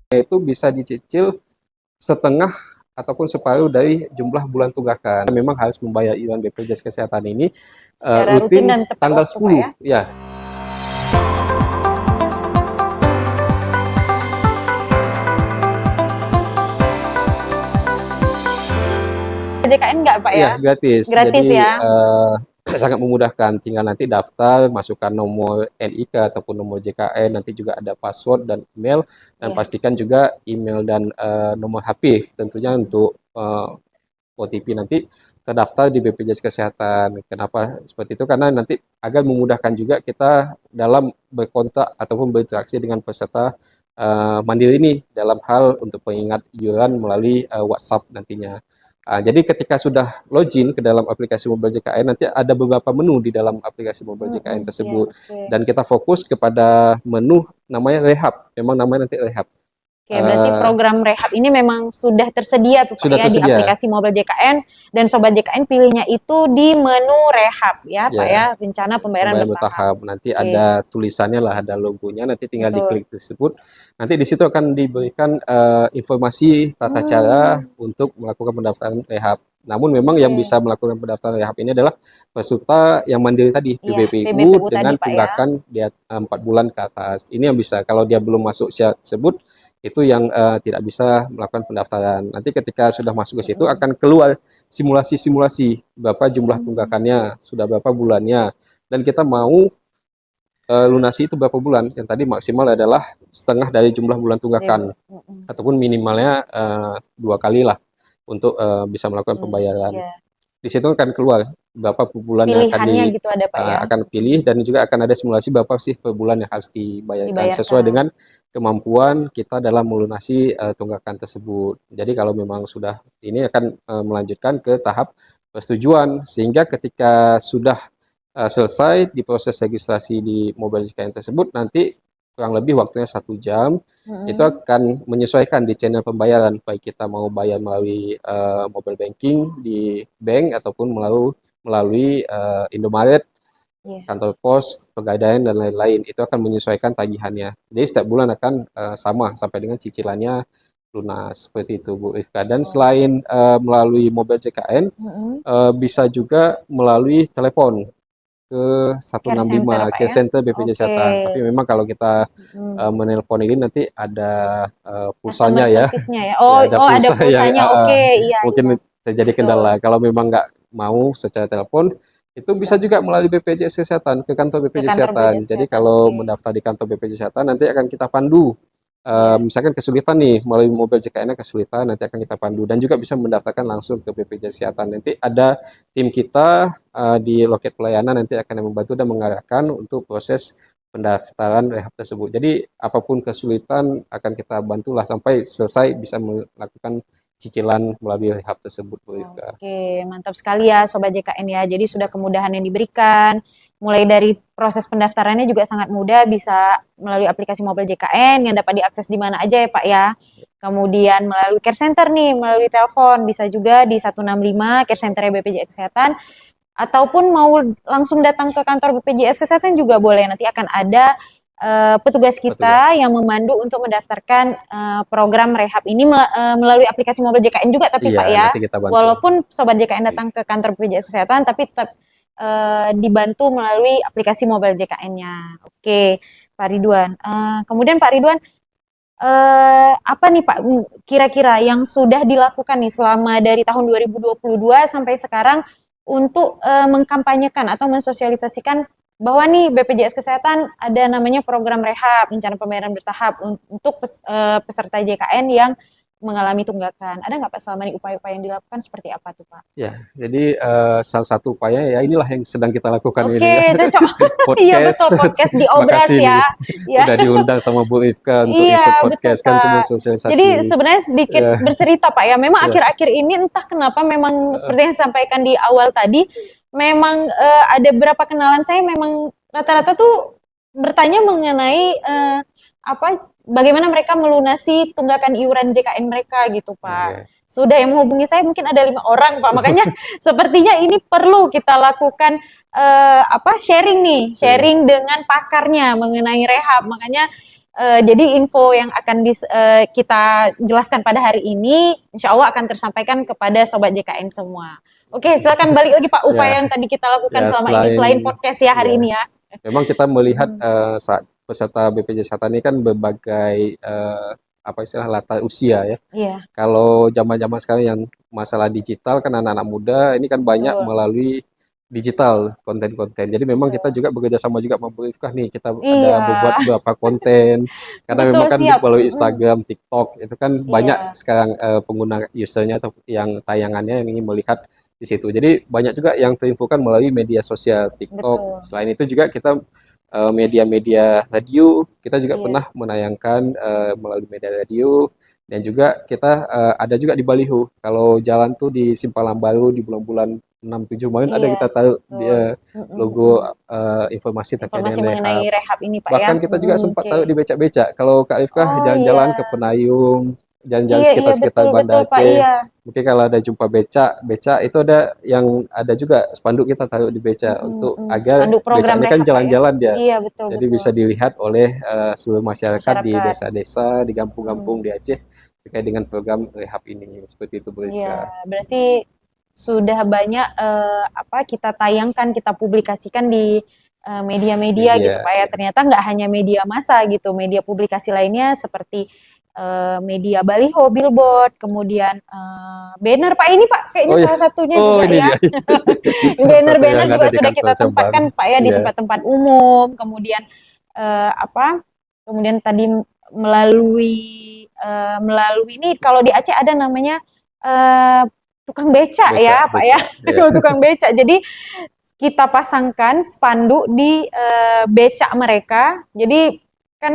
itu bisa dicicil setengah ataupun separuh dari jumlah bulan tunggakan. Memang harus membayar iuran BPJS Kesehatan ini Secara rutin rutin dan tepat tanggal waktu, Pak, 10 ya? ya. JKN nggak, Pak, Iya, ya? gratis. Gratis Jadi ya? sangat memudahkan. Tinggal nanti daftar, masukkan nomor NIK ataupun nomor JKN. Nanti juga ada password dan email. Dan Iya. pastikan juga email dan nomor HP. Tentunya untuk OTP nanti terdaftar di BPJS Kesehatan. Kenapa seperti itu? Karena nanti agar memudahkan juga kita dalam berkontak ataupun berinteraksi dengan peserta mandiri ini dalam hal untuk pengingat iuran melalui WhatsApp nantinya. Jadi ketika sudah login ke dalam aplikasi Mobile JKN, nanti ada beberapa menu di dalam aplikasi Mobile JKN Iya, tersebut. oke. Dan kita fokus kepada menu namanya Rehab. Memang namanya nanti Rehab. Oke, berarti program rehab ini memang sudah tersedia tuh, Pak, Sudah ya, di tersedia. aplikasi Mobile JKN, dan Sobat JKN pilihnya itu di menu rehab ya, Pak, ya, rencana pembayaran bertahap. Nanti Oke. ada tulisannya lah, ada logonya, nanti tinggal Betul. diklik tersebut. Nanti di situ akan diberikan informasi tata cara untuk melakukan pendaftaran rehab. Namun memang yang bisa melakukan pendaftaran rehab ini adalah peserta yang mandiri tadi, Iya, PBPU dengan tadi, Pak, ya. tunggakan di 4 bulan ke atas. Ini yang bisa, kalau dia belum masuk syarat tersebut, itu yang tidak bisa melakukan pendaftaran. Nanti ketika sudah masuk ke situ akan keluar simulasi-simulasi berapa jumlah tunggakannya, sudah berapa bulannya, dan kita mau lunasi itu berapa bulan. Yang tadi maksimal adalah setengah dari jumlah bulan tunggakan, ataupun minimalnya 2 kali lah untuk bisa melakukan pembayaran. Di situ akan keluar berapa bulan yang gitu ada, Pak, ya? akan pilih, dan juga akan ada simulasi berapa sih per bulan yang harus dibayarkan sesuai dengan kemampuan kita dalam melunasi tunggakan tersebut. Jadi kalau memang sudah ini akan melanjutkan ke tahap persetujuan, sehingga ketika sudah selesai di proses registrasi di Mobile JKN tersebut, nanti kurang lebih waktunya 1 jam, itu akan menyesuaikan di channel pembayaran, baik kita mau bayar melalui mobile banking di bank ataupun melalui Indomaret, kantor pos, Pegadaian, dan lain-lain. Itu akan menyesuaikan tagihannya. Jadi setiap bulan akan sama sampai dengan cicilannya lunas, seperti itu, Bu Rifka. Dan selain melalui Mobile JKN, bisa juga melalui telepon ke 165 care center BPJS Kesehatan. Tapi memang kalau kita menelpon ini nanti ada pulsanya ya. Ada pulsanya. Mungkin terjadi kendala. Kalau memang nggak mau secara telepon, itu bisa juga melalui BPJS Kesehatan, ke kantor BPJS Kesehatan. Jadi kalau mendaftar di kantor BPJS Kesehatan, nanti akan kita pandu. Misalkan kesulitan nih, melalui Mobile JKN kesulitan, nanti akan kita pandu, dan juga bisa mendaftarkan langsung ke BPJS Kesehatan. Nanti ada tim kita di loket pelayanan, nanti akan membantu dan mengarahkan untuk proses pendaftaran rehab tersebut. Jadi apapun kesulitan akan kita bantulah sampai selesai bisa melakukan cicilan melalui rehab tersebut, Bu Rifka. Oke, mantap sekali ya Sobat JKN ya. Jadi sudah kemudahan yang diberikan. Mulai dari proses pendaftarannya juga sangat mudah, bisa melalui aplikasi Mobile JKN yang dapat diakses di mana aja ya, Pak, ya. Kemudian melalui care center nih, melalui telepon, bisa juga di 165 care center BPJS Kesehatan, ataupun mau langsung datang ke kantor BPJS Kesehatan juga boleh. Nanti akan ada petugas kita yang memandu untuk mendaftarkan program rehab ini melalui aplikasi Mobile JKN juga, tapi Pak, ya. Walaupun Sobat JKN datang ke kantor BPJS Kesehatan, tapi tetap dibantu melalui aplikasi Mobile JKN-nya. Oke, Pak Ridwan. Kemudian Pak Ridwan, apa nih Pak kira-kira yang sudah dilakukan nih selama dari tahun 2022 sampai sekarang untuk mengkampanyekan atau mensosialisasikan bahwa nih BPJS Kesehatan ada namanya program rehab, rencana pembayaran bertahap untuk peserta JKN yang mengalami tunggakan. Ada nggak Pak selama ini upaya-upaya yang dilakukan seperti apa tuh Pak? Ya, jadi salah satu upaya ya inilah yang sedang kita lakukan ini. Oke, cocok. Iya betul, podcast di Obras ya. Udah diundang sama Bu Rifka untuk ikut podcast kan, untuk sosialisasi. Jadi sebenarnya sedikit bercerita Pak ya, memang akhir-akhir ini entah kenapa memang seperti yang disampaikan di awal tadi, memang ada beberapa kenalan saya memang rata-rata tuh bertanya mengenai bagaimana mereka melunasi tunggakan iuran JKN mereka gitu Pak. Sudah yang menghubungi saya mungkin ada 5 orang Pak, makanya sepertinya ini perlu kita lakukan sharing dengan pakarnya mengenai rehab. Makanya Jadi info yang akan kita jelaskan pada hari ini, insya Allah akan tersampaikan kepada Sobat JKN semua. Oke, silakan balik lagi Pak, upaya Ya, yang tadi kita lakukan ya selama ini, selain podcast ya hari ya, ini ya. memang kita melihat Hmm. saat peserta BPJS Kesehatan ini kan berbagai apa istilah latar usia ya. Iya, Kalau zaman-zaman sekarang yang masalah digital kan anak-anak muda ini kan banyak betul, melalui digital konten-konten. Jadi memang kita betul. juga bekerja sama juga sama Bu Ifkah nih, kita ada Iya, membuat beberapa konten karena memang betul kan siap. melalui Mm, Instagram, TikTok itu kan banyak iya, sekarang pengguna usernya atau yang tayangannya yang ingin melihat di situ. Jadi banyak juga yang terinfokan melalui media sosial TikTok. betul. Selain itu juga kita media-media radio, kita juga Iya, pernah menayangkan melalui media radio dan juga kita ada juga di baliho. Kalau jalan tuh di Simpalang Baru di bulan-bulan 6-7 kemarin ada iya, kita taruh betul. dia Mm, mm, logo mm. informasi terkait Informasi dengan mengenai rehab. rehab ini Pak ya. Bahkan kita juga Mm, sempat oke. taruh di becak-becak. Kalau Kak Ifkah Oh jalan-jalan ke iya, Penayung, jalan-jalan iya, iya, sekitar-sekitar betul, Banda betul Pak, Aceh, iya. mungkin kalau ada jumpa becak itu ada juga spanduk kita taruh di becak Mm, untuk mm. agar Spanduk becak program ini kan rehab Pak ya. jalan-jalan dia. Iya, betul, Jadi betul. bisa dilihat oleh seluruh masyarakat di Masyarakat. desa-desa, di Mm, kampung-kampung di Aceh terkait dengan program rehab ini. Seperti itu, Bu iya, Rifka. berarti sudah banyak apa kita tayangkan, kita publikasikan di media-media gitu Media, Pak ya. ya. Ternyata nggak hanya media massa gitu, media publikasi lainnya seperti media baliho, billboard, kemudian banner Pak ini Pak, kayaknya Oh ya, salah satunya oh juga ini ya. dia. Salah satu Banner-banner yang ada juga di sudah kantor kita cabang. tempatkan Pak ya di Iya, tempat-tempat umum, kemudian apa? Kemudian tadi melalui melalui ini kalau di Aceh ada namanya eh, tukang becak becak, ya Pak ya. becak. Ya. Tukang becak. Jadi kita pasangkan spanduk di becak mereka. Jadi kan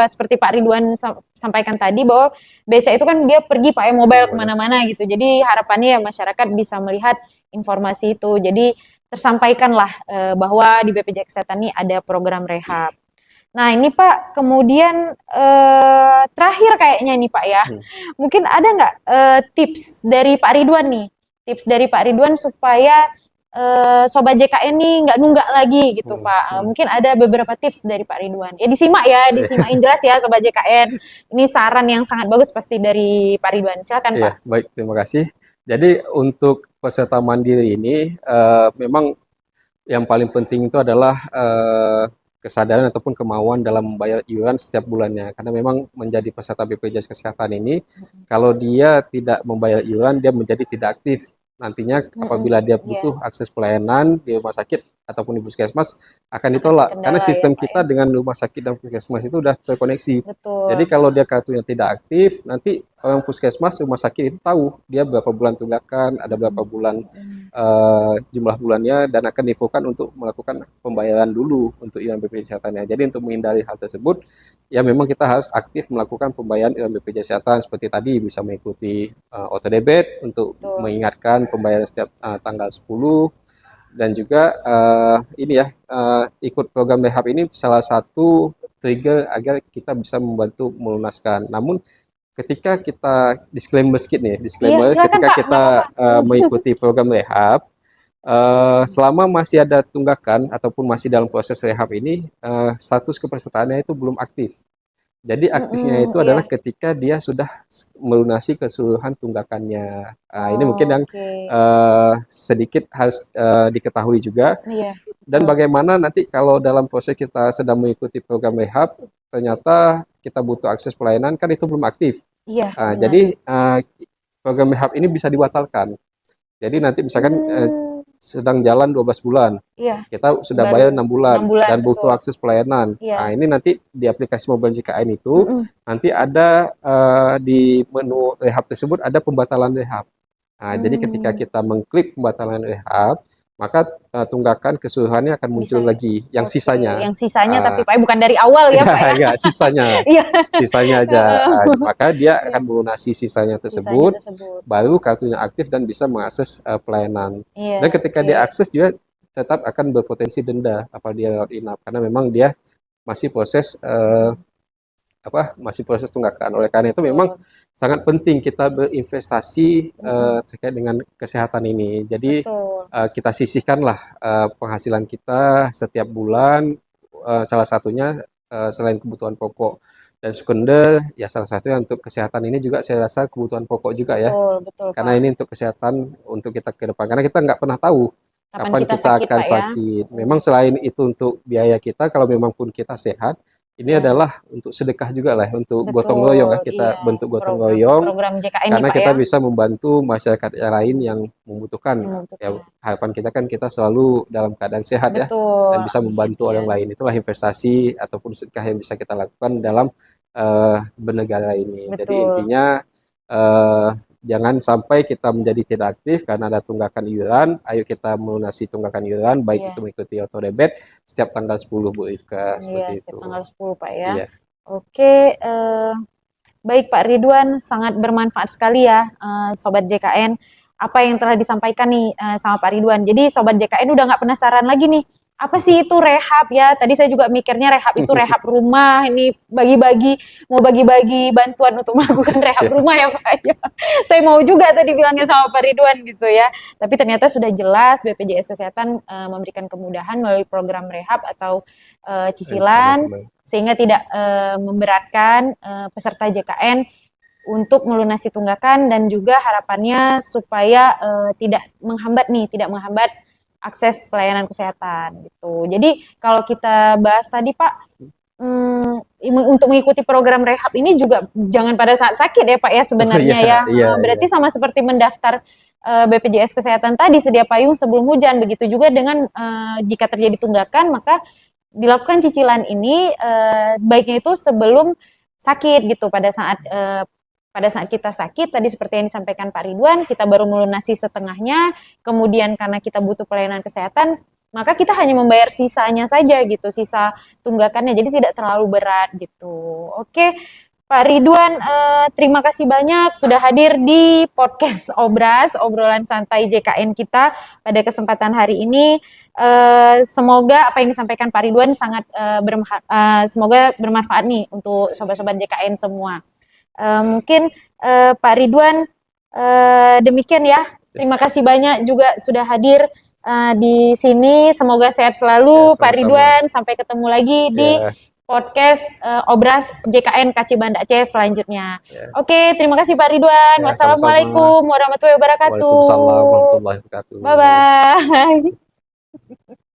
seperti Pak Ridwan sampaikan tadi bahwa becak itu kan dia pergi pakai mobile Gimana? kemana-mana gitu. Jadi harapannya ya masyarakat bisa melihat informasi itu. Jadi tersampaikanlah bahwa di BPJS Kesehatan ini ada program rehab. Nah ini Pak, kemudian terakhir kayaknya nih Pak ya, Hmm. mungkin ada nggak tips dari Pak Ridwan nih, tips dari Pak Ridwan supaya Sobat JKN nih nggak nunggak lagi gitu Hmm. Pak. Hmm. Mungkin ada beberapa tips dari Pak Ridwan. Ya disimak ya, disimakin jelas ya Sobat JKN. Ini saran yang sangat bagus pasti dari Pak Ridwan. Silakan Pak. Iya, baik, terima kasih. Jadi untuk peserta mandiri ini memang yang paling penting itu adalah kesadaran ataupun kemauan dalam membayar iuran setiap bulannya. Karena memang menjadi peserta BPJS Kesehatan ini, kalau dia tidak membayar iuran, dia menjadi tidak aktif. Nantinya Mm-mm. apabila dia Ya, butuh akses pelayanan di rumah sakit ataupun di puskesmas akan akan ditolak. Karena terkendala ya sistem Pak ya. kita dengan rumah sakit dan puskesmas itu sudah terkoneksi. Jadi Betul. kalau dia kartunya tidak aktif, nanti orang puskesmas, rumah sakit itu tahu dia berapa bulan tunggakan, ada berapa Mm-mm. bulan Mm-mm. jumlah bulannya dan akan diinfokan untuk melakukan pembayaran dulu untuk iuran BPJS Kesehatannya. Jadi untuk menghindari hal tersebut, ya memang kita harus aktif melakukan pembayaran iuran BPJS Kesehatan seperti tadi bisa mengikuti auto debit untuk Betul. mengingatkan pembayaran setiap tanggal 10 dan juga ini ya ikut program rehab ini salah satu trigger agar kita bisa membantu melunaskan. Namun ketika kita disclaimer sedikit nih, Iya, disclaimer silakan ketika Pak, nggak kita apa-apa. mengikuti program rehab, selama masih ada tunggakan ataupun masih dalam proses rehab ini, status kepesertaannya itu belum aktif. Jadi aktifnya Mm-mm, itu iya. adalah ketika dia sudah melunasi keseluruhan tunggakannya. Ini mungkin yang Oke. sedikit harus diketahui juga. Iya, Dan betul. bagaimana nanti kalau dalam proses kita sedang mengikuti program rehab, ternyata kita butuh akses pelayanan, kan itu belum aktif. Iya, benar. Jadi program rehab ini bisa dibatalkan. Jadi nanti misalkan Hmm, sedang jalan 12 bulan, iya, kita sudah bayar baru 6 6 bulan bulan, dan butuh betul. akses pelayanan. Iya. Ini nanti di aplikasi mobile JKN itu Mm-mm. nanti ada di menu rehab tersebut ada pembatalan rehab. Jadi ketika Hmm, kita mengklik pembatalan rehab, maka tunggakan keseluruhannya akan muncul bisa. lagi yang Oke, sisanya. yang sisanya Uh, tapi Pak bukan dari awal ya, ya, Pak ya. ya, sisanya, Iya. sisanya aja. Maka dia Iya, akan melunasi sisanya sisanya tersebut, tersebut. baru kartunya aktif dan bisa mengakses pelayanan. Iya, Dan ketika oke. dia akses juga tetap akan berpotensi denda apa dia rawat inap karena memang dia masih proses masih proses tunggakan. Oleh karena itu memang Betul. sangat penting kita berinvestasi Mm-mm. terkait dengan kesehatan ini. Jadi Betul. kita sisihkanlah penghasilan kita setiap bulan, salah satunya selain kebutuhan pokok dan sekunder, ya salah satunya untuk kesehatan ini juga saya rasa kebutuhan pokok juga ya. Betul, betul Karena Pak. ini untuk kesehatan untuk kita ke depan. Karena kita nggak pernah tahu Kapan kapan kita kita sakit akan Pak ya? sakit. Memang selain itu untuk biaya kita, kalau memang pun kita sehat, ini Ya, adalah untuk sedekah juga lah, untuk gotong royong betul. ya. Kita Iya, bentuk gotong program royong program JKN nih karena Pak kita ya, bisa membantu masyarakat yang lain yang membutuhkan. yang Ya, membutuhkan. harapan kita kan kita selalu dalam keadaan sehat ya dan Betul. bisa Amin. membantu Ya, orang lain. Itulah investasi ataupun sedekah yang bisa kita lakukan dalam bernegara ini. Jadi betul. intinya jangan sampai kita menjadi tidak aktif karena ada tunggakan iuran. Ayo kita melunasi tunggakan iuran, baik itu Iya. mengikuti auto debit setiap tanggal 10 Bu Ifka, Iya, seperti setiap itu. tanggal 10 Pak ya. Iya. Oke, baik Pak Ridwan, sangat bermanfaat sekali ya, Sobat JKN. Apa yang telah disampaikan nih sama Pak Ridwan. Jadi Sobat JKN udah nggak penasaran lagi nih, apa sih itu rehab ya? Tadi saya juga mikirnya rehab itu rehab rumah, ini mau bagi-bagi bantuan untuk melakukan rehab rumah ya Pak ya. Saya mau juga tadi bilangnya sama Pak Ridwan gitu ya. Tapi ternyata sudah jelas BPJS Kesehatan memberikan kemudahan melalui program rehab atau cicilan sehingga tidak memberatkan peserta JKN untuk melunasi tunggakan dan juga harapannya supaya tidak menghambat akses pelayanan kesehatan gitu. Jadi kalau kita bahas tadi Pak, untuk mengikuti program rehab ini juga jangan pada saat sakit ya Pak ya sebenarnya ya. Berarti sama seperti mendaftar BPJS Kesehatan tadi, sedia payung sebelum hujan. Begitu juga dengan jika terjadi tunggakan, maka dilakukan cicilan ini baiknya itu sebelum sakit gitu. Pada saat kita sakit tadi seperti yang disampaikan Pak Ridwan, kita baru melunasi setengahnya, kemudian karena kita butuh pelayanan kesehatan, maka kita hanya membayar sisanya saja gitu, sisa tunggakannya, jadi tidak terlalu berat gitu. Oke, Pak Ridwan, terima kasih banyak sudah hadir di podcast Obras, obrolan santai JKN kita pada kesempatan hari ini. Semoga apa yang disampaikan Pak Ridwan sangat semoga bermanfaat nih untuk sobat-sobat JKN semua. Mungkin Pak Ridwan demikian ya. Terima kasih banyak juga sudah hadir di sini. Semoga sehat selalu Pak Ridwan. Sampai ketemu lagi di podcast Obras JKN Kaci Banda Aceh selanjutnya. Oke, terima kasih Pak Ridwan. Wassalamualaikum warahmatullahi wabarakatuh. Waalaikumsalam warahmatullahi wabarakatuh. Bye-bye.